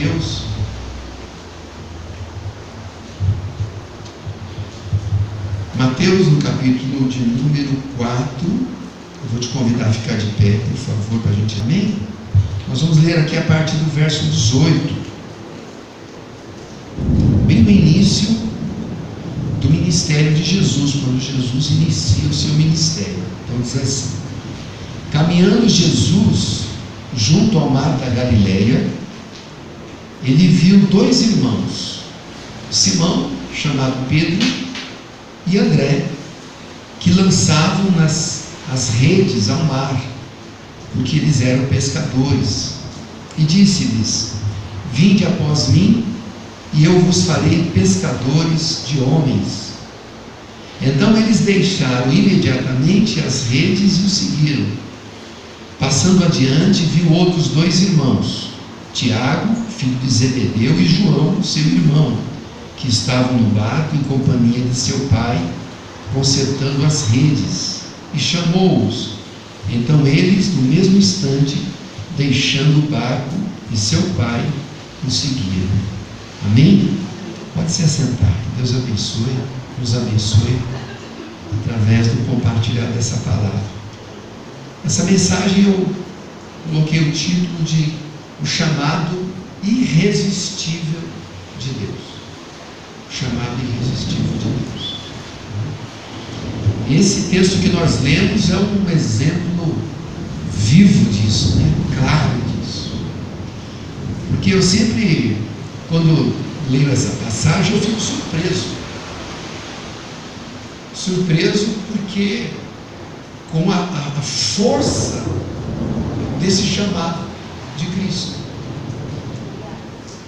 Mateus. Mateus, no capítulo de número 4, eu vou te convidar a ficar de pé, por favor, para a gente, amém? Nós vamos ler aqui a partir do verso 18, bem no início do ministério de Jesus, quando Jesus inicia o seu ministério. Então diz assim: caminhando Jesus junto ao mar da Galileia, ele viu dois irmãos, Simão, chamado Pedro, e André, que lançavam as redes ao mar, porque eles eram pescadores. E disse-lhes: vinde após mim, e eu vos farei pescadores de homens. Então eles deixaram imediatamente as redes e o seguiram. Passando adiante, viu outros dois irmãos, Tiago, filho de Zebedeu, e João, seu irmão, que estavam no barco em companhia de seu pai, consertando as redes, e chamou-os. Então eles, no mesmo instante, deixando o barco e seu pai, o seguiram. Amém? Pode se assentar. Deus abençoe, nos abençoe através do compartilhar dessa palavra. Essa mensagem eu coloquei o título de O Chamado Irresistível de Deus. O chamado irresistível de Deus. Esse texto que nós lemos é um exemplo vivo disso, né? Claro disso. Porque eu sempre, quando leio essa passagem, eu fico surpreso. Surpreso porque com a força desse chamado de Cristo.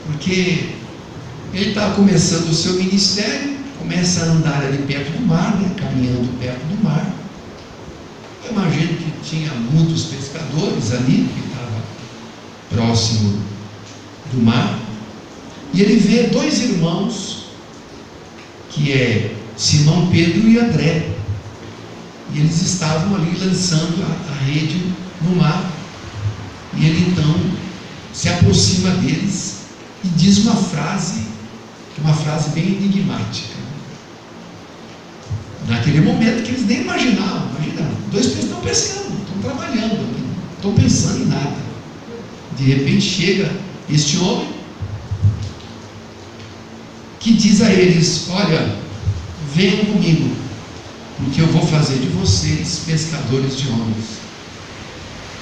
Porque ele está começando o seu ministério, começa a andar ali perto do mar, né? Caminhando perto do mar. Eu imagino que tinha muitos pescadores ali, que estava próximo do mar. E ele vê dois irmãos, que é Simão Pedro e André. E eles estavam ali lançando a rede no mar. E ele então se aproxima deles e diz uma frase bem enigmática. Naquele momento que eles nem imaginavam, dois peixes estão pescando, estão trabalhando, não estão pensando em nada. De repente chega este homem que diz a eles: olha, venham comigo, porque eu vou fazer de vocês pescadores de homens.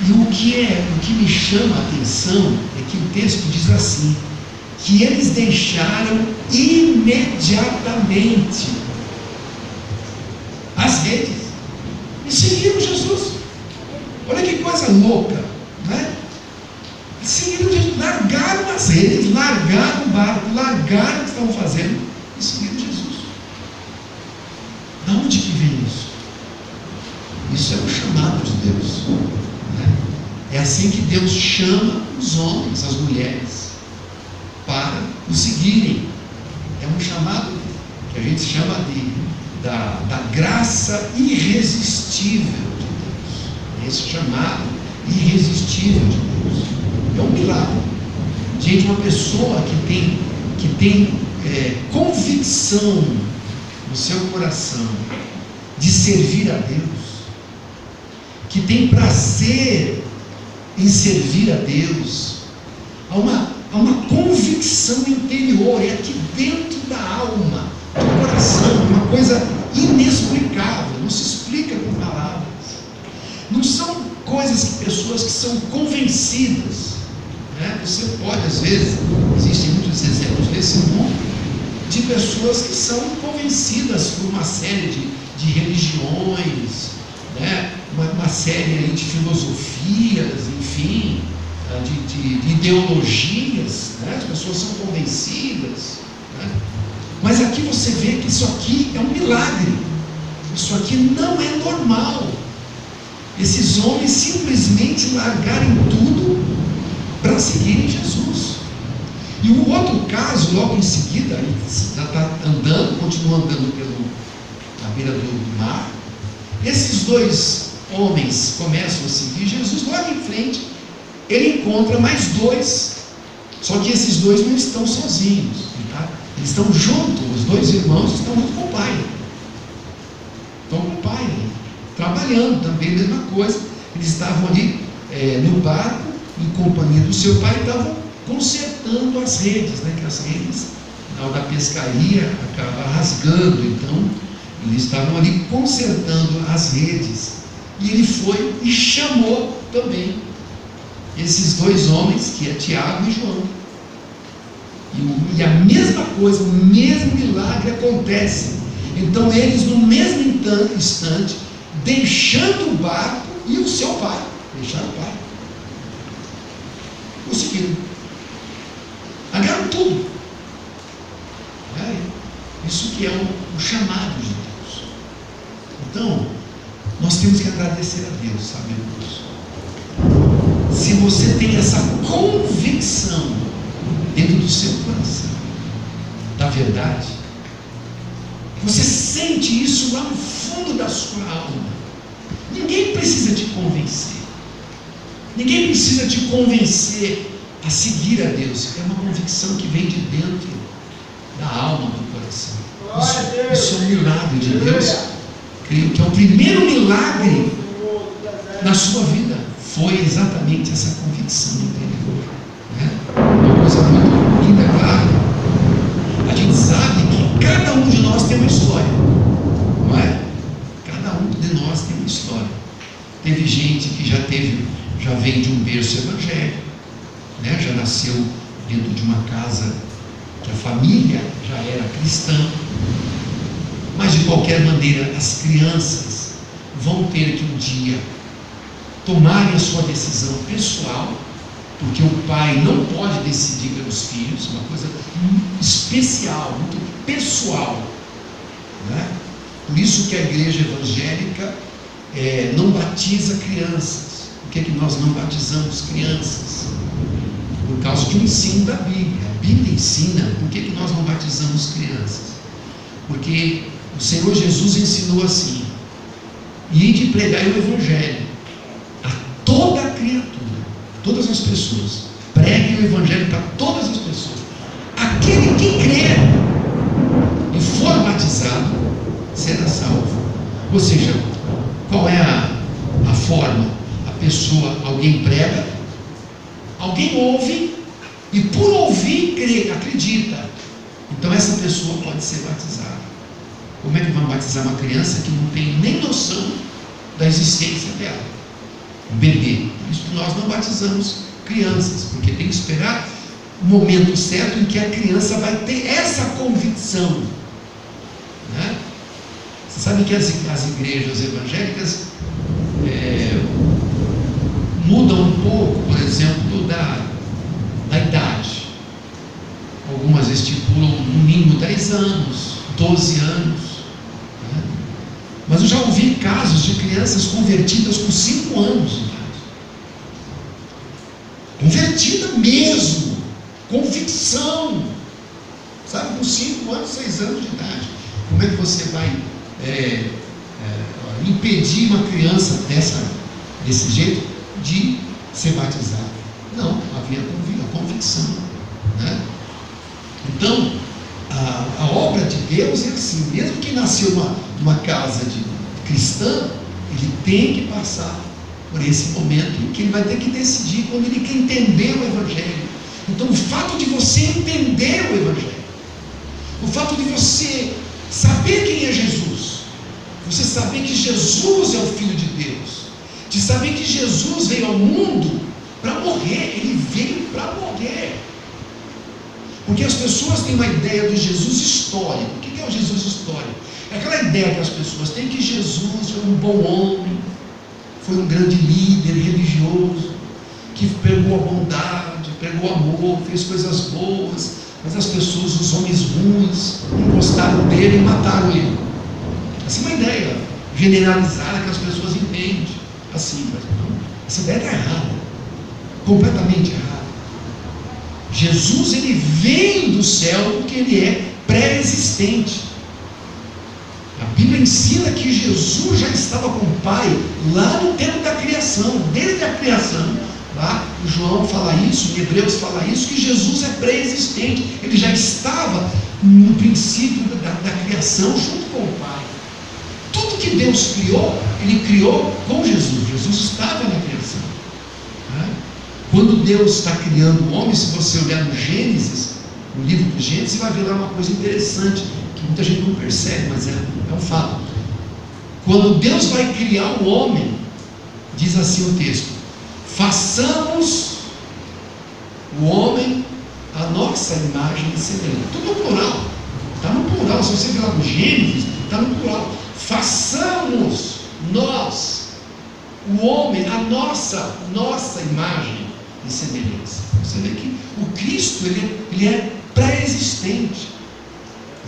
E o que me chama a atenção é que o texto diz assim, que eles deixaram imediatamente as redes e seguiram Jesus. Olha que coisa louca, né? Seguiram Jesus, largaram as redes, largaram o barco, largaram o que estavam fazendo e seguiram Jesus. Da onde que vem isso? Isso é o chamado de Deus, né? É assim que Deus chama os homens, as mulheres, para o seguirem. É um chamado que a gente chama da graça irresistível de Deus. Esse chamado irresistível de Deus é um milagre. Gente, uma pessoa que tem convicção no seu coração de servir a Deus, que tem prazer em servir a Deus, há uma convicção interior, é aqui dentro da alma, do coração, uma coisa inexplicável, não se explica com palavras. Não são coisas que pessoas que são convencidas, né? Você pode, às vezes, existem muitos exemplos nesse mundo, de pessoas que são convencidas por uma série de religiões, né? Uma série de filosofias, enfim, de ideologias, né? As pessoas são convencidas, né? Mas aqui você vê que isso aqui é um milagre, isso aqui não é normal. Esses homens simplesmente largarem tudo para seguirem Jesus. E o outro caso, logo em seguida, ele já está andando, continua andando na beira do mar. Esses dois homens começam a seguir Jesus. Logo em frente, ele encontra mais dois Só que esses dois não estão sozinhos, tá? Eles estão juntos, os dois irmãos estão junto com o pai. Estão com o pai, trabalhando também, mesma coisa. Eles estavam ali no barco, em companhia do seu pai, estavam consertando as redes, né? Que as redes, na hora da pescaria, acaba rasgando. Então, eles estavam ali consertando as redes. E ele foi e chamou também esses dois homens, que é Tiago e João. E a mesma coisa, o mesmo milagre acontece. Então eles, no mesmo instante, deixando o barco e o seu pai, deixaram o pai, conseguiram, largaram tudo. Isso que é o chamado de Deus. Então, nós temos que agradecer a Deus, sabe, irmãos? Se você tem essa convicção dentro do seu coração da verdade, você sente isso lá no fundo da sua alma. Ninguém precisa te convencer. Ninguém precisa te convencer a seguir a Deus. É uma convicção que vem de dentro da alma, do coração. Isso é um milagre de Deus. Creio que é o primeiro milagre na sua vida. Foi exatamente essa convicção interior, né? Uma coisa muito linda, claro. A gente sabe que cada um de nós tem uma história, não é? Cada um de nós tem uma história. Teve gente que já vem de um berço evangélico, né? Já nasceu dentro de uma casa que a família já era cristã. Mas de qualquer maneira, as crianças vão ter que um dia tomarem a sua decisão pessoal, porque o pai não pode decidir pelos filhos, uma coisa especial, muito pessoal, né? Por isso que a igreja evangélica não batiza crianças. Por que nós não batizamos crianças? Por causa de um ensino da Bíblia. A Bíblia ensina. Por que nós não batizamos crianças? Porque o Senhor Jesus ensinou assim: ide pregar o evangelho a toda a criatura, todas as pessoas. Pregue o evangelho para todas as pessoas. Aquele que crer e for batizado será salvo. Ou seja, qual é a forma? A pessoa, alguém prega, alguém ouve, e por ouvir, crê, acredita. Então essa pessoa pode ser batizada. Como é que vamos batizar uma criança que não tem nem noção da existência dela? Um bebê. Por isso que nós não batizamos crianças, porque tem que esperar o momento certo em que a criança vai ter essa convicção, né? Você sabe que as igrejas evangélicas mudam um pouco, por exemplo, da idade. Algumas estipulam no mínimo 10 anos, 12 anos, né? Mas eu já ouvi casos de crianças convertidas com 5 anos de idade. Convertida mesmo, convicção, sabe, com 5 anos, 6 anos de idade. Como é que você vai impedir uma criança desse jeito de ser batizada? Não, havia a convicção, né? Então, a obra de Deus é assim: mesmo que nasceu numa casa cristã, ele tem que passar por esse momento em que ele vai ter que decidir, quando ele quer entender o evangelho. Então, o fato de você entender o evangelho, o fato de você saber quem é Jesus, você saber que Jesus é o Filho de Deus, de saber que Jesus veio ao mundo para morrer, ele veio para morrer. Porque as pessoas têm uma ideia do Jesus histórico. O que é o Jesus histórico? É aquela ideia que as pessoas têm que Jesus foi um bom homem, foi um grande líder religioso, que pregou a bondade, pregou o amor, fez coisas boas, mas as pessoas, os homens ruins, não gostaram dele e mataram ele. Essa é uma ideia generalizada que as pessoas entendem assim, mas não, essa ideia está errada, completamente errada. Jesus, ele vem do céu porque ele é pré-existente. A Bíblia ensina que Jesus já estava com o Pai lá no tempo da criação. Desde a criação, Lá, o João fala isso, em Hebreus fala isso, que Jesus é pré-existente. Ele já estava no princípio da criação junto com o Pai. Tudo que Deus criou, Ele criou com Jesus. Jesus estava na criação. Quando Deus está criando o homem, se você olhar no Gênesis, no livro do Gênesis, você vai ver lá uma coisa interessante, que muita gente não percebe, mas é um fato. Quando Deus vai criar o homem, diz assim o texto: façamos o homem a nossa imagem e semelhança. Tudo no plural. Está no plural. Se você ver lá no Gênesis, está no plural. Façamos nós, o homem, a nossa imagem e semelhança. Você vê que o Cristo, ele é pré-existente.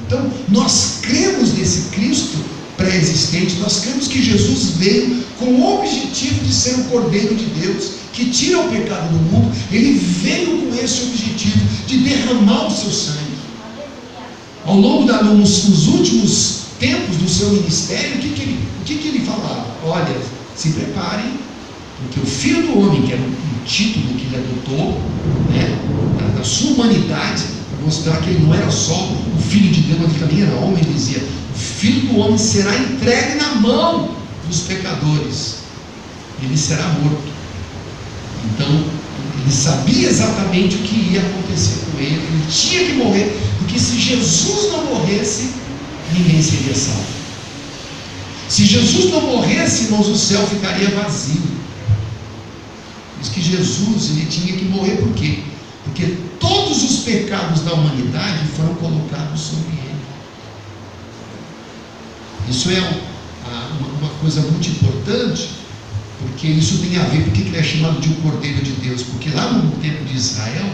Então, nós cremos nesse Cristo pré-existente. Nós cremos que Jesus veio com o objetivo de ser o Cordeiro de Deus, que tira o pecado do mundo. Ele veio com esse objetivo de derramar o seu sangue. Ao longo nos últimos tempos do seu ministério, o que ele falava? Olha, se preparem, porque o Filho do Homem, que era um título que ele adotou, da sua humanidade, para mostrar que ele não era só o Filho de Deus, mas ele também era homem. Ele dizia: o Filho do Homem será entregue na mão dos pecadores, ele será morto. Então, ele sabia exatamente o que ia acontecer com ele. Ele tinha que morrer, porque se Jesus não morresse, ninguém seria salvo. Se Jesus não morresse, irmãos, o céu ficaria vazio. Diz que Jesus, ele tinha que morrer. Por quê? Porque todos os pecados da humanidade foram colocados sobre ele. Isso é uma coisa muito importante, porque isso tem a ver. Por que ele é chamado de um Cordeiro de Deus? Porque lá no tempo de Israel,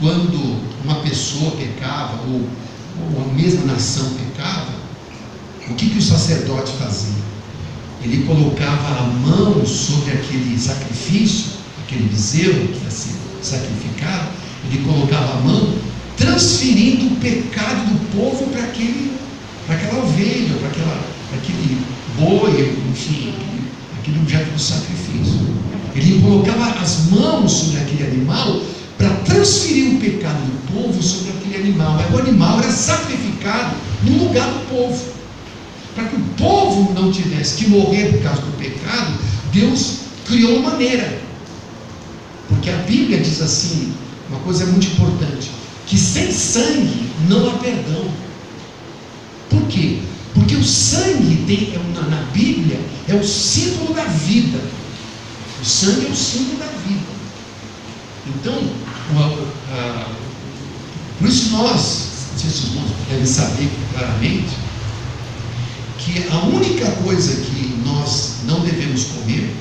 quando uma pessoa pecava, ou a mesma nação pecava, o que o sacerdote fazia? Ele colocava a mão sobre aquele sacrifício, aquele bezerro que ia ser sacrificado. Ele colocava a mão, transferindo o pecado do povo para aquela ovelha, para aquele boi, enfim, aquele objeto do sacrifício. Ele colocava as mãos sobre aquele animal para transferir o pecado do povo sobre aquele animal. Aí o animal era sacrificado no lugar do povo. Para que o povo não tivesse que morrer por causa do pecado, Deus criou uma maneira. Porque a Bíblia diz assim, uma coisa muito importante, que sem sangue não há perdão. Por quê? Porque o sangue na Bíblia é o símbolo da vida. O sangue é o símbolo da vida. Então, por isso nós, não sei se os irmãos devem saber claramente, que a única coisa que nós não devemos comer,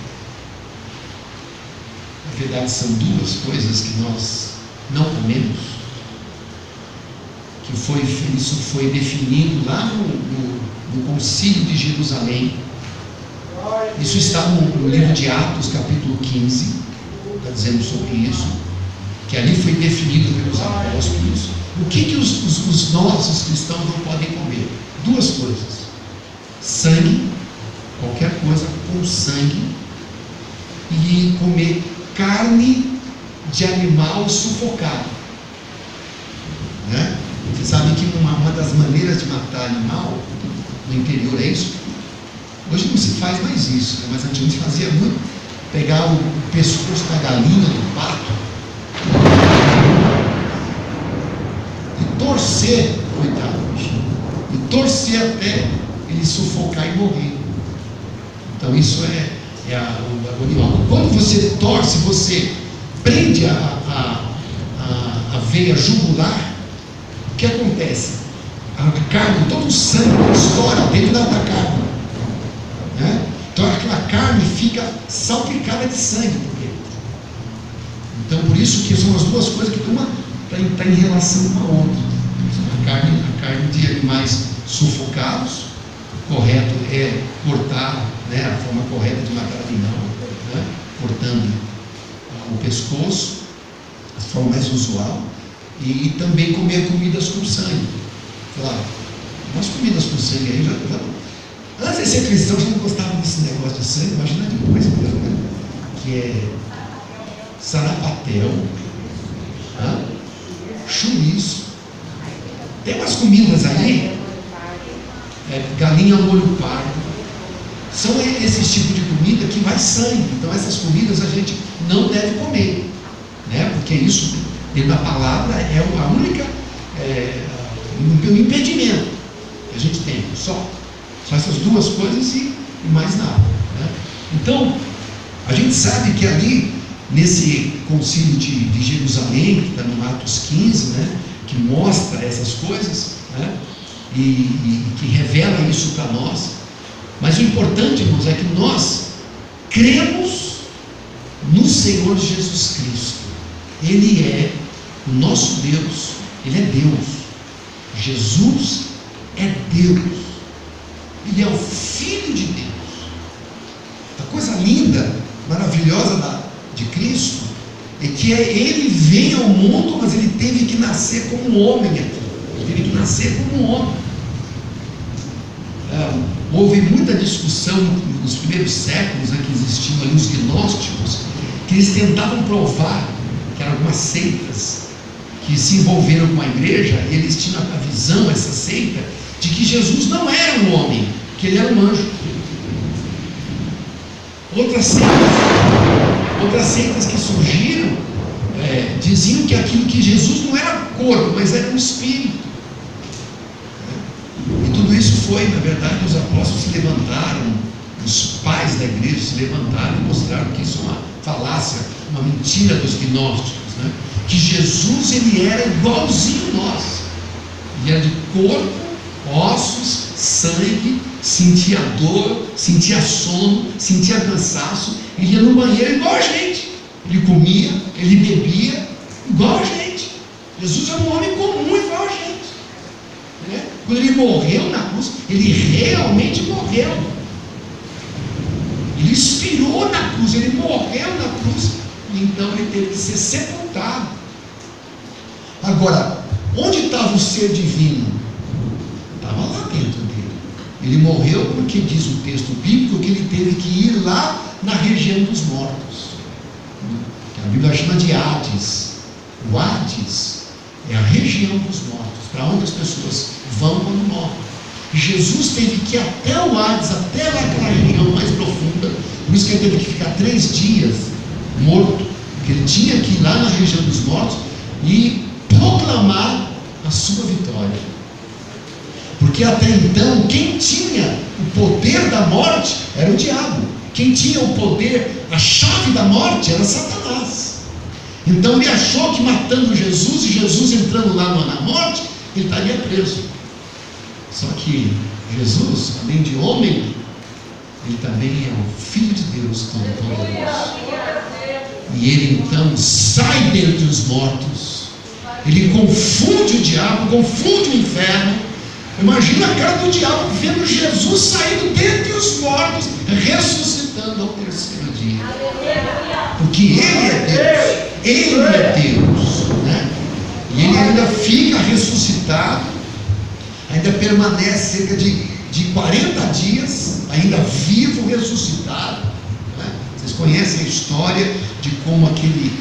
na verdade são duas coisas que nós não comemos, que isso foi definido lá no Concílio de Jerusalém. Isso está no livro de Atos, capítulo 15, está dizendo sobre isso, que ali foi definido pelos apóstolos. O que os nossos cristãos não podem comer? Duas coisas: sangue, qualquer coisa com sangue, e comer carne de animal sufocado. Você sabe que uma das maneiras de matar animal no interior é isso. Hoje não se faz mais isso, mas antigamente fazia muito. Pegar o pescoço da galinha, do pato, e torcer, coitado, e torcer até ele sufocar e morrer. Então isso é o animal. Quando você torce, você prende a veia jugular. O que acontece? A carne, todo o sangue estoura dentro da carne, então aquela carne fica salpicada de sangue por dentro. Então por isso que são as duas coisas que uma está em relação com a outra. A carne de animais sufocados, correto é cortar, a forma correta de matar animal, cortando o pescoço, a forma mais usual. E também comer comidas com sangue. Claro, umas comidas com sangue aí antes de ser cristão, já não gostava desse negócio de sangue. Imagina depois, que é sarapatel, chouriço. Tem umas comidas aí, galinha ao molho pardo. São esses tipos de comida que vai sangue. Então essas comidas a gente não deve comer, né? Porque isso, dentro da palavra, é a única o impedimento que a gente tem. Só essas duas coisas e mais nada, né? Então a gente sabe que ali nesse concílio de Jerusalém, que está no Atos 15, né, que mostra essas coisas, né, e que revela isso para nós. Mas o importante, irmãos, é que nós cremos no Senhor Jesus Cristo. Ele é o nosso Deus, Ele é Deus. Jesus é Deus. Ele é o Filho de Deus. A coisa linda, maravilhosa de Cristo é que Ele veio ao mundo, mas Ele teve que nascer como homem aqui. Ele teve que nascer como homem. Houve muita discussão nos primeiros séculos, né, que existiam ali os gnósticos, que eles tentavam provar que eram algumas seitas que se envolveram com a igreja. Eles tinham a visão, essa seita, de que Jesus não era um homem, que Ele era um anjo. Outras seitas que surgiram diziam que aquilo, que Jesus não era corpo, mas era um espírito. E tudo isso foi, na verdade, os apóstolos se levantaram, os pais da igreja se levantaram e mostraram que isso é uma falácia, uma mentira dos gnósticos, né? Que Jesus, Ele era igualzinho nós. Ele era de corpo, ossos, sangue, sentia dor, sentia sono, sentia cansaço. Ele ia no banheiro igual a gente. Ele comia, ele bebia igual a gente. Jesus era um homem comum igual a gente, né? Quando Ele morreu na cruz, Ele realmente morreu. Ele expirou na cruz, Ele morreu na cruz. Então Ele teve que ser sepultado. Agora, onde estava o ser divino? Estava lá dentro dele. Ele morreu porque diz o texto bíblico que Ele teve que ir lá na região dos mortos, que a Bíblia chama de Hades. O Hades é a região dos mortos, para onde as pessoas vão quando morrem. Jesus teve que ir até o Hades, até lá aquela região mais profunda. Por isso que Ele teve que ficar 3 dias morto, porque Ele tinha que ir lá na região dos mortos e proclamar a sua vitória. Porque até então, quem tinha o poder da morte era o diabo. Quem tinha o poder, a chave da morte, era Satanás. Então ele achou que matando Jesus, e Jesus entrando lá na morte, ele estaria preso. Só que Jesus, além de homem, Ele também é o Filho de Deus Todo-Poderoso. E Ele então sai dentre os mortos. Ele confunde o diabo, confunde o inferno. Imagina a cara do diabo vendo Jesus saindo dentre os mortos, ressuscitando ao 3º dia. Porque Ele é Deus. Ele é Deus, né? E Ele ainda fica ressuscitado, ainda permanece cerca de 40 dias, ainda vivo, ressuscitado, né? Vocês conhecem a história de como aquele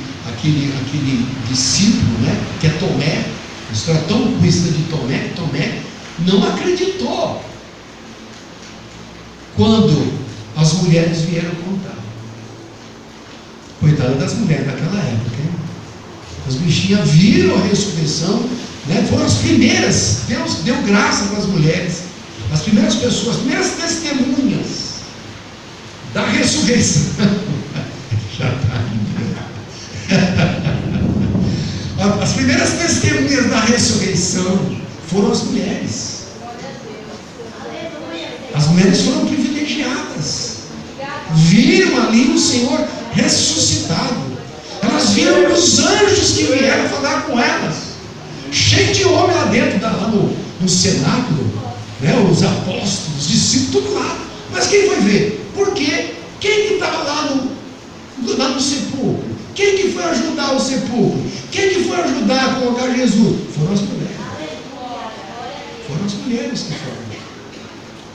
discípulo, né, que é Tomé, a história tão conhecida de Tomé, que Tomé não acreditou quando as mulheres vieram contar. Coitada das mulheres daquela época, hein? As bichinhas viram a ressurreição, né? Foram as primeiras. Deus deu graça para as mulheres, as primeiras pessoas, as primeiras testemunhas da ressurreição. Já está as primeiras testemunhas da ressurreição foram as mulheres. As mulheres foram privilegiadas, viram ali o Senhor ressuscitado. Elas viram os anjos que vieram falar com elas, cheio de homem lá dentro, lá no cenáculo, né? Os apóstolos, os discípulos, tudo lá. Mas quem foi ver? Por quê? Quem que estava lá no sepulcro? Quem que foi ajudar o sepulcro? Quem que foi ajudar a colocar Jesus? Foram as mulheres. Foram as mulheres que foram.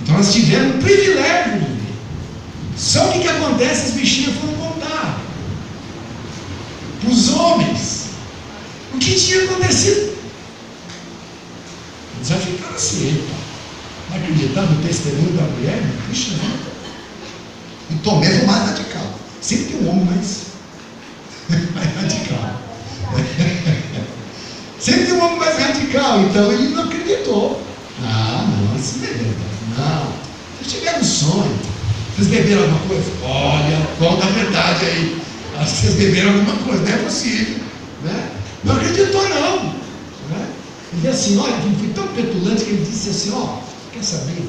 Então elas tiveram o privilégio de ver. Só o que acontece? As bichinhas foram contar. os homens, o que tinha acontecido. Eles já ficaram assim, epa, não acreditar no testemunho da mulher? Puxa, não. E Tomé foi mais radical. Sempre tem um homem mais radical. Sempre tem um homem mais radical. Então ele não acreditou. Ah, não, isso não é verdade. Não. Vocês tiveram um sonho. Vocês beberam alguma coisa? Olha, conta a verdade aí. Acho que vocês beberam alguma coisa. Não é possível. Né? Não acreditou, não. Né? Ele disse assim, olha, ele foi tão petulante que ele disse assim, ó, quer saber?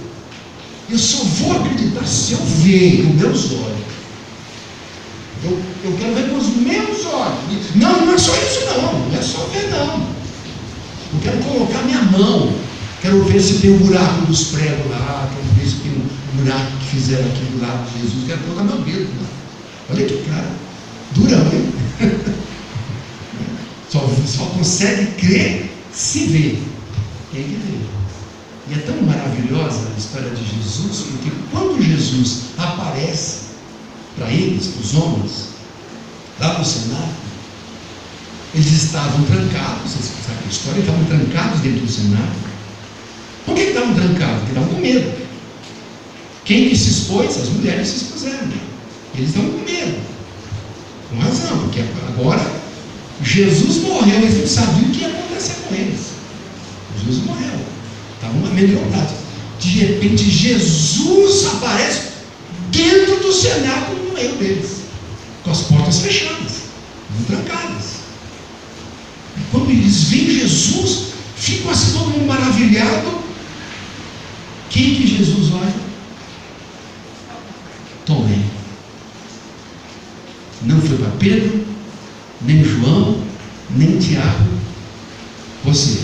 Eu só vou acreditar se eu ver com meus olhos. Eu quero ver com os meus olhos. Não, não é só isso não. Não é só ver não. Eu quero colocar minha mão. Quero ver se tem um buraco dos pregos lá. Quero ver se tem um buraco que fizeram aqui do lado de Jesus. Quero colocar meu dedo lá. Olha que cara. Durão, hein? Só consegue crer se vê. Tem que ver. E é tão maravilhosa a história de Jesus, porque quando Jesus aparece para eles, para os homens, lá no cenáculo, eles estavam trancados, vocês sabem a história, estavam trancados dentro do cenáculo. Por que estavam trancados? Porque estavam com medo. Quem que se expôs? As mulheres se expuseram. Eles estavam com medo. Com razão, porque agora Jesus morreu, eles não sabiam o que ia acontecer com eles. Jesus morreu. Estavam amedrontados. De repente, Jesus aparece dentro do cenáculo no meio deles, com as portas fechadas, não trancadas. E quando eles veem Jesus, ficam assim todo mundo maravilhado. Quem que Jesus olha? Tomé. Não foi para Pedro, nem João, nem Tiago. Você.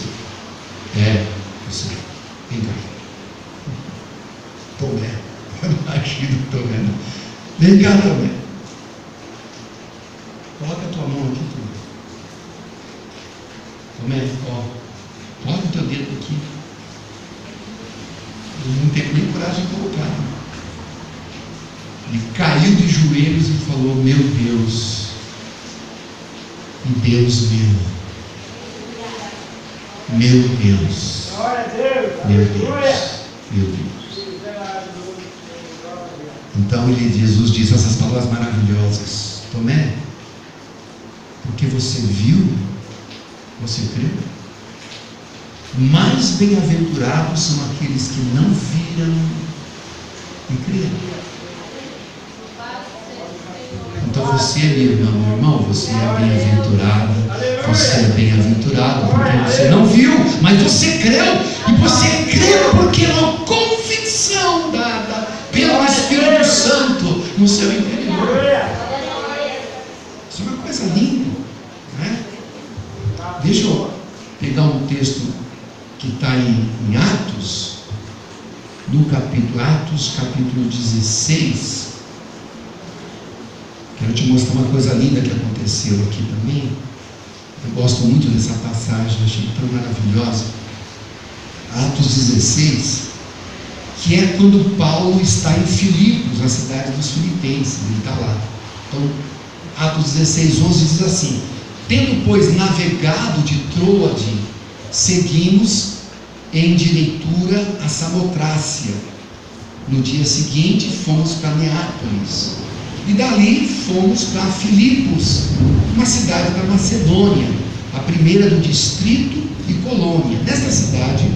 Você. Vem cá. Tomé. Imagina o Tomé. Vem cá, Tomé. Coloca a tua mão aqui, Tomé. Ó. Coloca o teu dedo aqui. Ele não teve nem coragem de colocar. Ele caiu de joelhos e falou: meu Deus e Deus meu. Meu Deus. Meu Deus. Meu Deus. Então Jesus diz essas palavras maravilhosas: Tomé, porque você viu, você creu. Mais bem-aventurados são aqueles que não viram e creram. Então você, meu irmão, você é bem-aventurada, você é bem-aventurado porque você não viu, mas você creu, e você creu porque é uma convicção dada pelo Espírito Santo no seu interior. Isso é uma coisa linda, né? Deixa eu pegar um texto que está em Atos, no Atos capítulo 16. Quero te mostrar uma coisa linda que aconteceu aqui também. Eu gosto muito dessa passagem, achei tão maravilhosa. Atos 16, que é quando Paulo está em Filipos, na cidade dos Filipenses, ele está lá. Então, Atos 16, 11 diz assim: tendo, pois, navegado de Troade, seguimos em direitura a Samotrácia. No dia seguinte, fomos para Neápolis. E dali fomos para Filipos, uma cidade da Macedônia, a primeira do distrito e colônia. Nesta cidade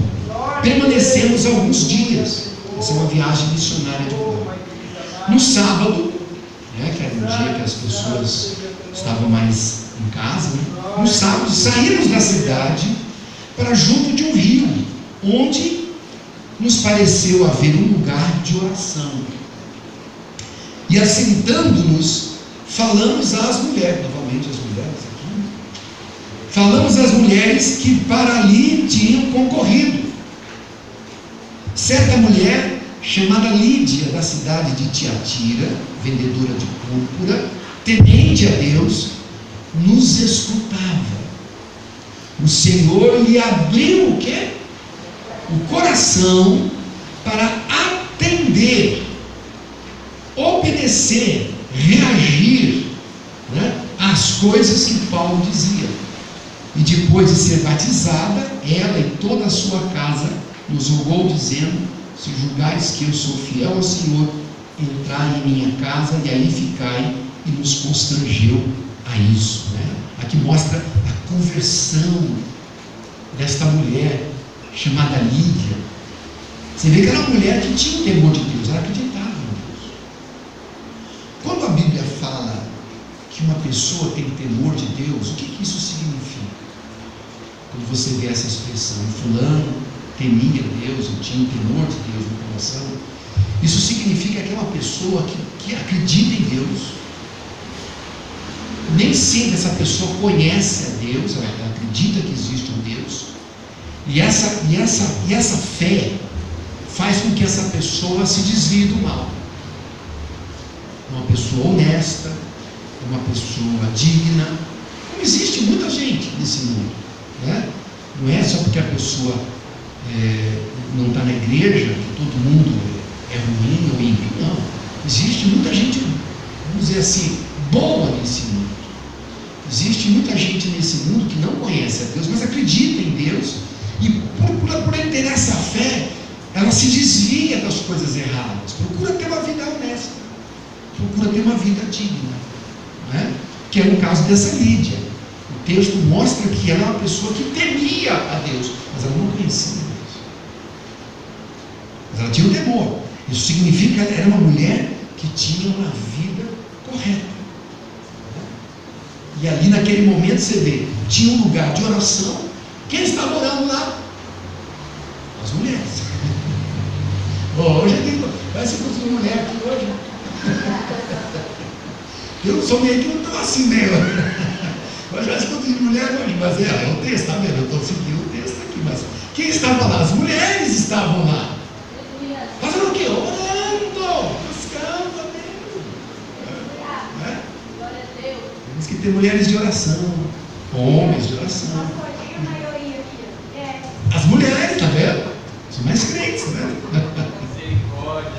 permanecemos alguns dias. Essa é uma viagem missionária de Paulo. No sábado, que era um dia que as pessoas estavam mais em casa, no sábado saímos da cidade para junto de um rio, onde nos pareceu haver um lugar de oração. E assentando-nos, falamos às mulheres, novamente as mulheres aqui, falamos às mulheres que para ali tinham concorrido. Certa mulher, chamada Lídia, da cidade de Tiatira, vendedora de púrpura, temente a Deus, nos escutava. O Senhor lhe abriu o quê? O coração para atender, obedecer, reagir, a as coisas que Paulo dizia. E depois de ser batizada, ela e toda a sua casa nos rogou, dizendo: se julgais que eu sou fiel ao Senhor, entrai em minha casa e aí ficai. E nos constrangeu a isso, né? Aqui mostra a conversão desta mulher chamada Lídia. Você vê que era uma mulher que tinha o temor de Deus, ela acreditava em Deus. Quando a Bíblia fala que uma pessoa tem temor de Deus, o que isso significa? Quando você vê essa expressão, fulano temia Deus, ou tinha o temor de Deus no coração, isso significa que é uma pessoa que acredita em Deus. Nem sempre essa pessoa conhece a Deus, ela acredita que existe um Deus, e essa fé faz com que essa pessoa se desvie do mal. Uma pessoa honesta, uma pessoa digna. Como existe muita gente nesse mundo, né? Não é só porque a pessoa não está na igreja que todo mundo é ruim ou ímpio, não. Existe muita gente, vamos dizer assim, boa nesse mundo. Existe muita gente nesse mundo que não conhece a Deus, mas acredita em Deus, e por ter essa fé, ela se desvia das coisas erradas, procura ter uma vida honesta, procura ter uma vida digna, né? Que é o caso dessa Lídia. O texto mostra que ela é uma pessoa que temia a Deus, mas ela não conhecia Deus, mas ela tinha um temor. Isso significa que ela era uma mulher que tinha uma vida correta. E ali naquele momento você vê, tinha um lugar de oração. Quem estava orando lá? As mulheres. Hoje vai ser culto de mulher aqui hoje. Eu sou meio que não estou assim meio. Hoje vai ser culto de mulher hoje, mas é o texto, tá vendo? Eu estou seguindo o texto aqui, mas quem estava lá? As mulheres estavam lá. Fazendo o quê? Orando, buscando a Deus. Né? Temos que ter mulheres de oração, homens de oração. As mulheres, tá vendo? São mais crentes, tá vendo? Misericórdia.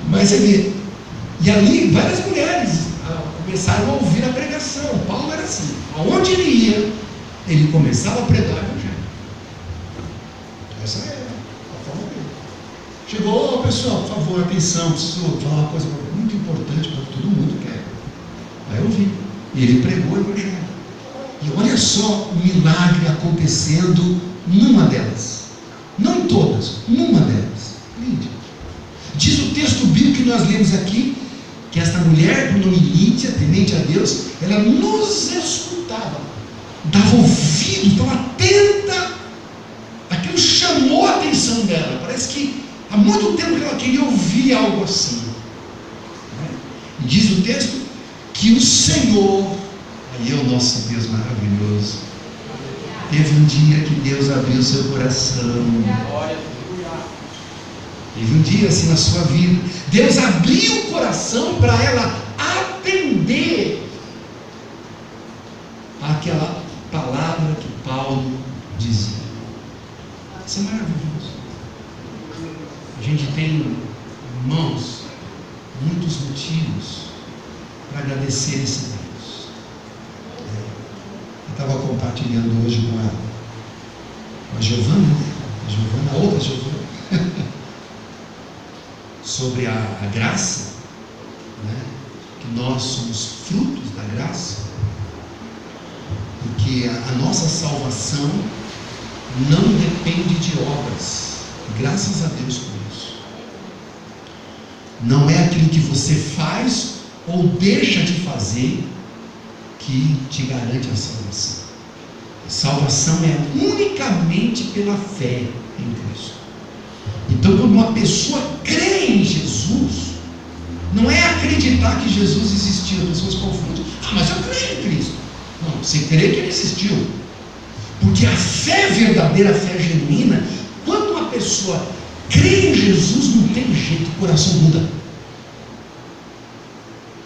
Mas você vê, e ali várias mulheres começaram a ouvir a pregação. Paulo era assim, aonde ele ia, ele começava a pregar o evangelho. Essa é a forma dele. Chegou, pessoal, por favor, atenção, preciso falar uma coisa muito importante para todo mundo quer. Vai ouvir. E ele pregou o evangelho. E olha só o milagre acontecendo numa delas. Não em todas, numa delas. Lídia. Diz o texto bíblico que nós lemos aqui, que esta mulher, do nome Lídia, temente a Deus, ela nos escutava, dava ouvido, estava atenta. Aquilo chamou a atenção dela. Parece que há muito tempo que ela queria ouvir algo assim. E diz o texto que o Senhor, aí é o nosso Deus maravilhoso, teve um dia que Deus abriu seu coração. Teve um dia assim na sua vida, Deus abriu o coração para ela atender àquela palavra que Paulo dizia. Isso é maravilhoso. A gente tem, irmãos, muitos motivos para agradecer esse Deus. Eu estava compartilhando hoje com a Giovana, a outra Giovana, sobre a graça, né? Que nós somos frutos da graça, porque a nossa salvação não depende de obras, graças a Deus por isso. Não é aquilo que você faz ou deixa de fazer que te garante a salvação. A salvação é unicamente pela fé em Cristo. Então, quando uma pessoa crê em Jesus, não é acreditar que Jesus existiu. As pessoas confundem. Mas eu creio em Cristo. Não, você crê que Ele existiu. Porque a fé verdadeira, a fé genuína, quando uma pessoa crê em Jesus, não tem jeito, o coração muda.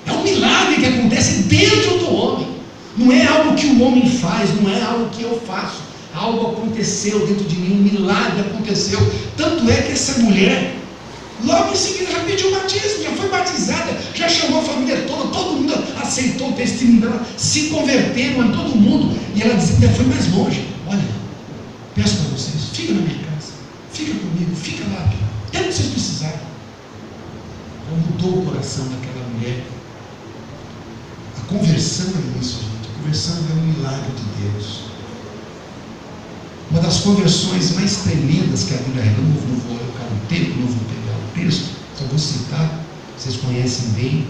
É um milagre que acontece dentro do homem. Não é algo que o homem faz, não é algo que eu faço. Algo aconteceu dentro de mim, um milagre aconteceu. Tanto é que essa mulher, Logo em seguida já pediu batismo, já foi batizada, já chamou a família toda, todo mundo aceitou o testemunho dela, se converteram, todo mundo. E ela disse, ainda foi mais longe. Olha, peço para vocês, fica na minha casa, fica comigo, fica lá, até que vocês precisarem. Ela mudou o coração daquela mulher. A conversão é isso, gente. A conversão é um milagre de Deus. Uma das conversões mais tremendas que a Bíblia revela, não vou colocar no tempo, não vou pegar o texto, só vou citar, vocês conhecem bem,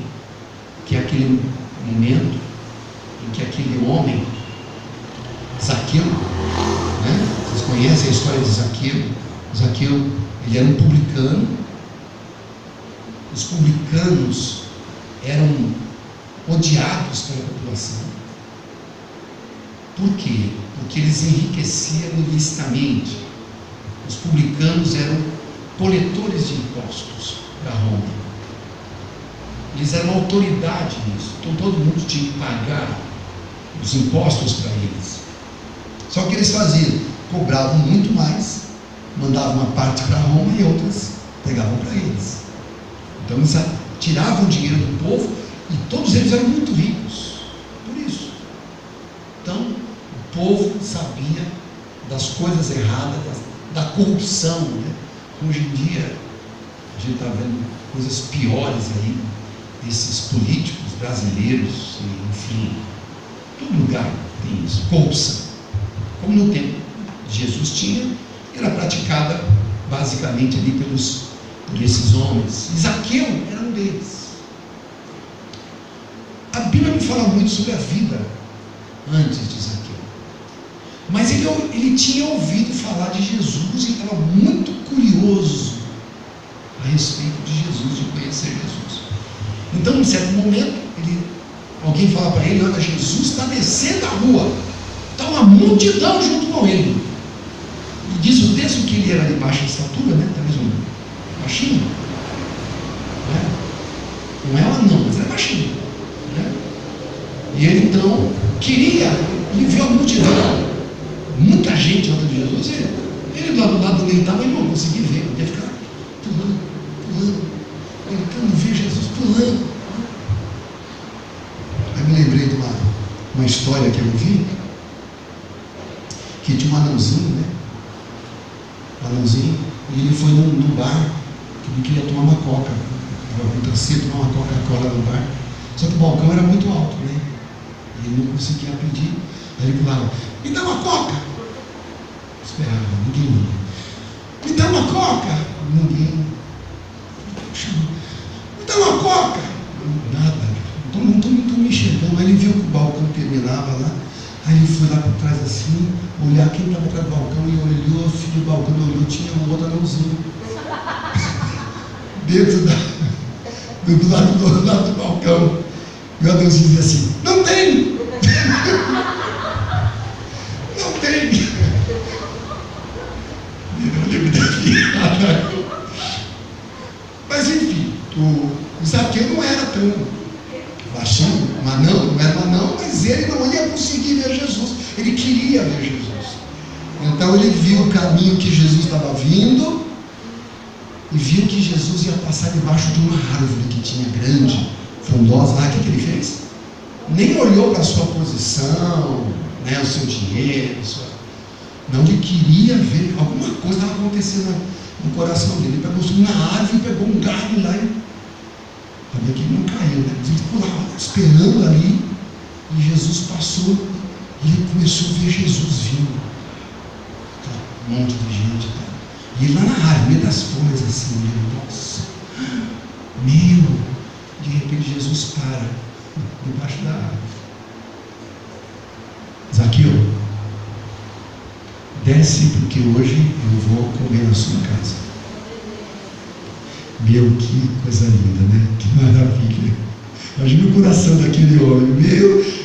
que é aquele momento em que aquele homem, Zaqueu, né? Vocês conhecem a história de Zaqueu? Zaqueu, ele era um publicano. Os publicanos eram odiados pela população. Por quê? Porque eles enriqueciam ilicitamente. Os publicanos eram coletores de impostos para Roma. Eles eram autoridade nisso. Então todo mundo tinha que pagar os impostos para eles. Só que eles faziam, cobravam muito mais, mandavam uma parte para Roma e outras pegavam para eles. Então eles tiravam o dinheiro do povo e todos eles eram muito ricos. Por isso. Então, o povo sabia das coisas erradas, da corrupção, né? Hoje em dia, a gente está vendo coisas piores aí, desses políticos brasileiros, enfim, todo lugar tem isso, corrupção. Como no tempo de Jesus tinha, era praticada basicamente ali por esses homens. E Zaqueu era um deles. A Bíblia não fala muito sobre a vida antes de Zaqueu, mas ele tinha ouvido falar de Jesus e estava muito curioso a respeito de Jesus, de conhecer Jesus. Então, em certo momento, alguém fala para ele, olha, Jesus está descendo a rua, está uma multidão junto com ele. E diz o texto que ele era de baixa estatura, né? Talvez um baixinho, né? Não é um anão, mas é baixinho, né? E ele então ele viu a multidão, muita gente ao lado de Jesus, ele lá do lado onde ele estava, ele não conseguia ver, ele ia ficar pulando, tentando ver Jesus pulando. Aí me lembrei de uma história que eu vi, que tinha um anãozinho, né? Um anãozinho, e ele foi num bar, que ele queria tomar uma coca, muito cedo, tomar uma Coca-Cola no bar, só que o balcão era muito alto, né? E ele não conseguia pedir. Aí ele falava, me dá uma coca. Esperava, ninguém ia. Me dá uma coca. Ninguém. Me dá uma coca. Nada. Não estou me enxergando. Aí ele viu que o balcão terminava lá. Aí ele foi lá por trás assim, olhar quem estava atrás do balcão e olhou, assim, do balcão olhou, tinha um outro anãozinho. Dentro do lado do balcão. E o anãozinho dizia assim, não tem! Não tem! Eu lembro da piada. Mas enfim, o Zaqueu não era tão baixinho, não era um anão, mas ele não ia conseguir ver Jesus. Ele queria ver Jesus. Então ele viu o caminho que Jesus estava vindo e viu que Jesus ia passar debaixo de uma árvore que tinha grande, frondosa. O que ele fez? Nem olhou para a sua posição, né, o seu dinheiro, não, ele queria ver, alguma coisa estava acontecendo no coração dele. Ele pegou na árvore, pegou um galho lá e também que ele não caiu, né? Ele ficou lá esperando ali, e Jesus passou, e ele começou a ver Jesus vindo, um monte de gente, tá? E ele lá na árvore, meio das folhas assim, ele, nossa, de repente Jesus para debaixo da árvore. Zaqueu, desce porque hoje eu vou comer na sua casa. Meu, que coisa linda, né? Que maravilha. Imagina o coração daquele homem.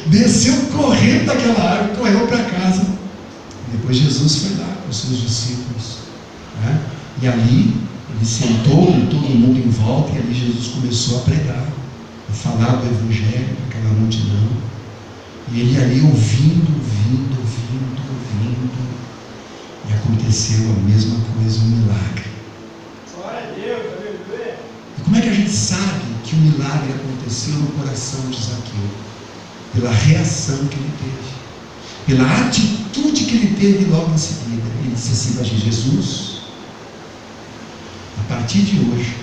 Desceu correndo daquela árvore, correu para casa. Depois Jesus foi lá com os seus discípulos, né? E ali ele sentou com todo mundo em volta, e ali Jesus começou a pregar, a falar do Evangelho para aquela multidão. E ele ali ouvindo. E aconteceu a mesma coisa, um milagre. Glória a Deus, aleluia. gente sabe que o milagre aconteceu no coração de Zaqueu, pela reação que ele teve, pela atitude que ele teve logo em seguida. Ele disse assim para Jesus: a partir de hoje,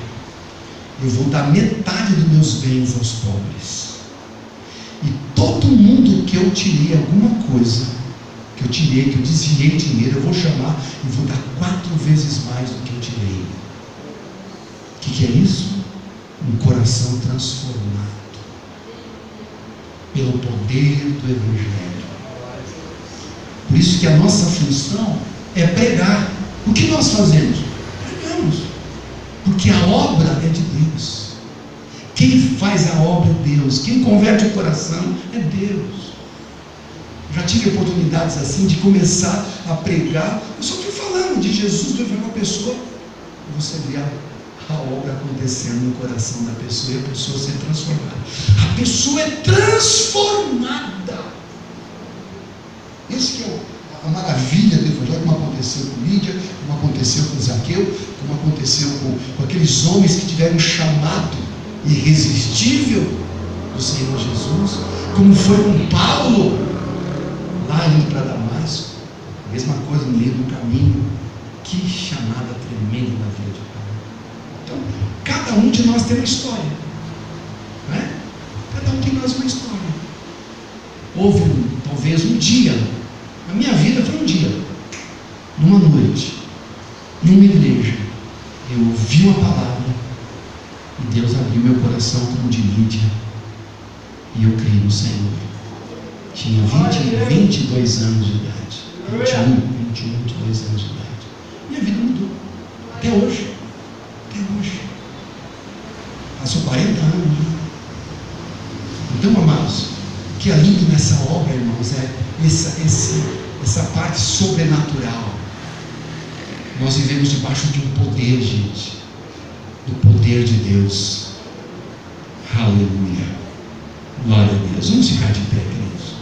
eu vou dar metade dos meus bens aos pobres. E todo mundo que eu tirei alguma coisa, que eu desviei dinheiro, eu vou chamar e vou dar 4 vezes mais do que eu tirei. O que é isso? Um coração transformado pelo poder do Evangelho. Por isso que a nossa função é pregar. O que nós fazemos? Pregamos. Porque a obra é de Deus. Quem faz a obra é Deus. Quem converte o coração é Deus. Já tive oportunidades assim de começar a pregar. Eu só fui falando de Jesus, de uma pessoa, e você vê a obra acontecendo no coração da pessoa e a pessoa ser transformada. A pessoa é transformada. Isso que é a maravilha do Evangelho, como aconteceu com Lídia, como aconteceu com Zaqueu, como aconteceu com aqueles homens que tiveram um chamado irresistível do Senhor Jesus, como foi com Paulo, lá indo para Damasco, a mesma coisa no meio do caminho. Que chamada tremenda na vida de Paulo. Então, cada um de nós tem uma história, não é? Cada um de nós uma história. Houve talvez um dia, na minha vida foi um dia, numa noite, numa igreja, eu ouvi uma palavra e Deus abriu meu coração como de Lídia, e eu criei no Senhor. Tinha 22 anos de idade, 22 anos de idade. Minha vida mudou, até hoje. Passou 40 anos. Então, amados, o que é lindo nessa obra, irmãos, é essa parte sobrenatural. Nós vivemos debaixo de um poder, gente, do poder de Deus. Aleluia, glória a Deus. Vamos ficar de pé, queridos.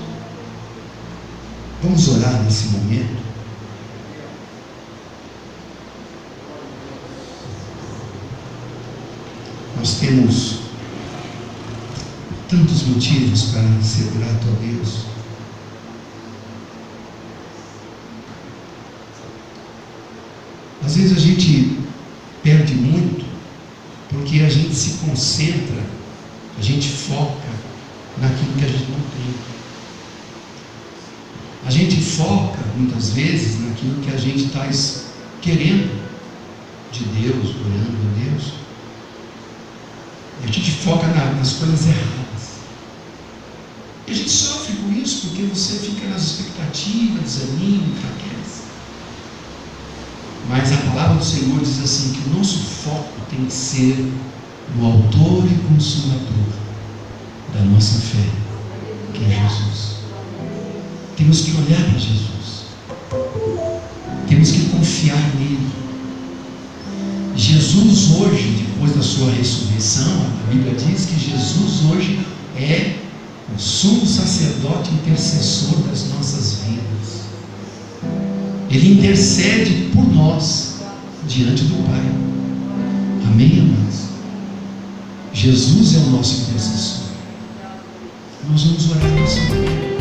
Vamos orar nesse momento. Nós temos tantos motivos para ser grato a Deus. Às vezes a gente perde muito porque a gente se concentra, a gente foca naquilo que a gente não tem. A gente foca muitas vezes naquilo que a gente está querendo de Deus, orando a Deus. A gente foca nas coisas erradas. E a gente sofre com isso porque você fica nas expectativas, desanima, enfraquece. Mas a palavra do Senhor diz assim, que o nosso foco tem que ser no autor e consumador da nossa fé, que é Jesus. Temos que olhar para Jesus. Temos que confiar nele. Jesus hoje, depois da sua ressurreição, a Bíblia diz que Jesus hoje é o sumo sacerdote intercessor das nossas vidas. Ele intercede por nós diante do Pai. Amém, amados? Jesus é o nosso intercessor. Nós vamos orar nesse momento.